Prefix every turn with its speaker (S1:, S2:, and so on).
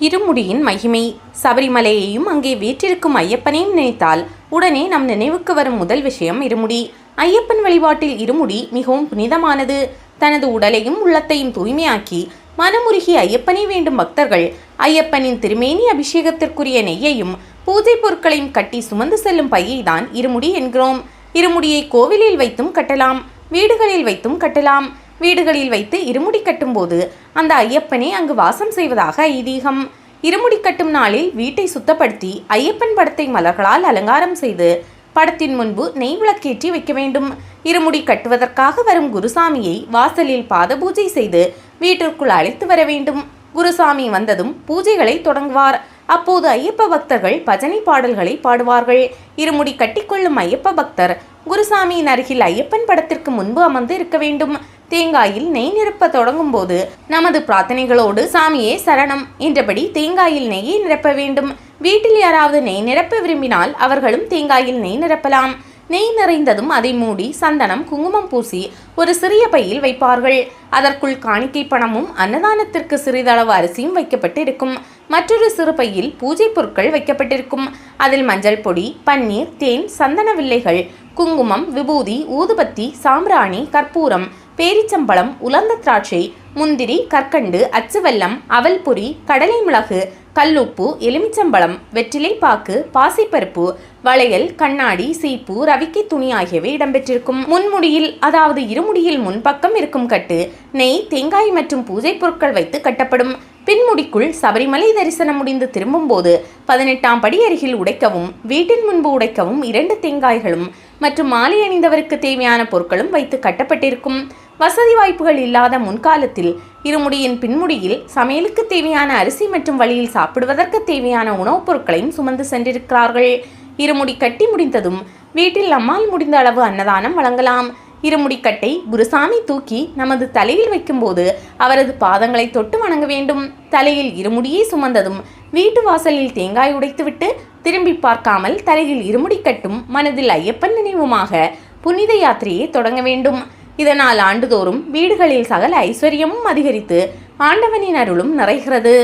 S1: இருமுடியின் மகிமை. சபரிமலையையும் அங்கே வீற்றிருக்கும் ஐயப்பனையும் நினைத்தால் உடனே நம் நினைவுக்கு வரும் முதல் விஷயம் இருமுடி. ஐயப்பன் வழிபாட்டில் இருமுடி மிகவும் புனிதமானது. தனது உடலையும் உள்ளத்தையும் தூய்மையாக்கி மனமுருகி ஐயப்பனை வேண்டும் பக்தர்கள் ஐயப்பனின் திருமேனி அபிஷேகத்திற்குரிய நெய்யையும் பூஜை பொருட்களையும் கட்டி சுமந்து செல்லும் பையை தான் இருமுடி என்கிறோம். இருமுடியை கோவிலில் வைத்தும் கட்டலாம், வீடுகளில் வைத்தும் கட்டலாம். வீடுகளில் வைத்து இருமுடி கட்டும்போது அந்த ஐயப்பனே அங்கு வாசம் செய்வதாக ஐதீகம். இருமுடி கட்டும் நாளில் வீட்டை சுத்தப்படுத்தி ஐயப்பன் படத்தை மலர்களால் அலங்காரம் செய்து படத்தின் முன்பு நெய் விளக்கேற்றி வைக்க வேண்டும். இருமுடி கட்டுவதற்காக வரும் குருசாமியை வாசலில் பாத பூஜை செய்து வீட்டிற்குள் அழைத்து வர வேண்டும். குருசாமி வந்ததும் பூஜைகளை தொடங்குவார். அப்போது ஐயப்ப பக்தர்கள் பஜனை பாடல்களை பாடுவார்கள். இருமுடி கட்டிக்கொள்ளும் ஐயப்ப பக்தர் குருசாமியின் அருகில் ஐயப்பன் படத்திற்கு முன்பு அமர்ந்து இருக்க வேண்டும். தேங்காயில் நெய் நிரப்ப தொடங்கும் போது நமது பிரார்த்தனைகளோடு சாமியே சரணம் என்றபடி தேங்காயில் நெய்யை நிரப்ப வேண்டும். வீட்டில் யாராவது நெய் நிரப்ப விரும்பினால் அவர்களும் தேங்காயில் நெய் நிரப்பலாம். நெய் நிறைந்ததும் அதை மூடி சந்தனம் குங்குமம் பூசி ஒரு சிறிய பையில் வைப்பார்கள். அதற்குள் காணிக்கை பணமும் அன்னதானத்திற்கு சிறிதளவு அரிசியும் வைக்கப்பட்டு இருக்கும். மற்றொரு சிறு பையில் பூஜை பொருட்கள் வைக்கப்பட்டிருக்கும். அதில் மஞ்சள் பொடி, பன்னீர், தேன், சந்தன வில்லைகள், குங்குமம், விபூதி, ஊதுபத்தி, சாம்பிராணி, கற்பூரம், பேரிச்சம்பழம், உலர்ந்த திராட்சை, முந்திரி, கற்கண்டு, அச்சுவெல்லம், அவல்பொரி, கடலை மிளகு, கல்லுப்பு, எலுமிச்சம்பழம், வெற்றிலை பாக்கு, பாசிப்பருப்பு, வளையல், கண்ணாடி, சீப்பு, ரவிக்கை துணி ஆகியவை இடம்பெற்றிருக்கும். முன்முடியில் அதாவது இருமுடியில் முன்பக்கம் இருக்கும் கட்டு நெய், தேங்காய் மற்றும் பூஜை பொருட்கள் வைத்து கட்டப்படும். பின்முடிக்குள் சபரிமலை தரிசனம் முடிந்து திரும்பும் போது 18ஆம் படி அருகில் உடைக்கவும் வீட்டின் முன்பு உடைக்கவும் 2 தேங்காய்களும் மற்றும் மாலை அணிந்தவருக்கு தேவையான பொருட்களும் வைத்து கட்டப்பட்டிருக்கும். வசதி வாய்ப்புகள் இல்லாத முன்காலத்தில் இருமுடியின் பின்முடியில் சமையலுக்கு தேவையான அரிசி மற்றும் வழியில் சாப்பிடுவதற்கு தேவையான உணவுப் பொருட்களையும் சுமந்து சென்றிருக்கிறார்கள். இருமுடி கட்டி முடிந்ததும் வீட்டில் நம்மால் முடிந்த அளவு அன்னதானம் வழங்கலாம். இருமுடிக்கட்டை குருசாமி தூக்கி நமது தலையில் வைக்கும்போது அவரது பாதங்களை தொட்டு வணங்க வேண்டும். தலையில் இருமுடியை சுமந்ததும் வீட்டு வாசலில் தேங்காய் உடைத்துவிட்டு திரும்பி பார்க்காமல் தலையில் இருமுடி கட்டும் மனதில் ஐயப்பன் நினைவுமாக புனித யாத்திரையை தொடங்க வேண்டும். இதனால் ஆண்டுதோறும் வீடுகளில் சகல ஐஸ்வர்யமும் அதிகரித்து ஆண்டவனின் அருளும் நிறைகிறது.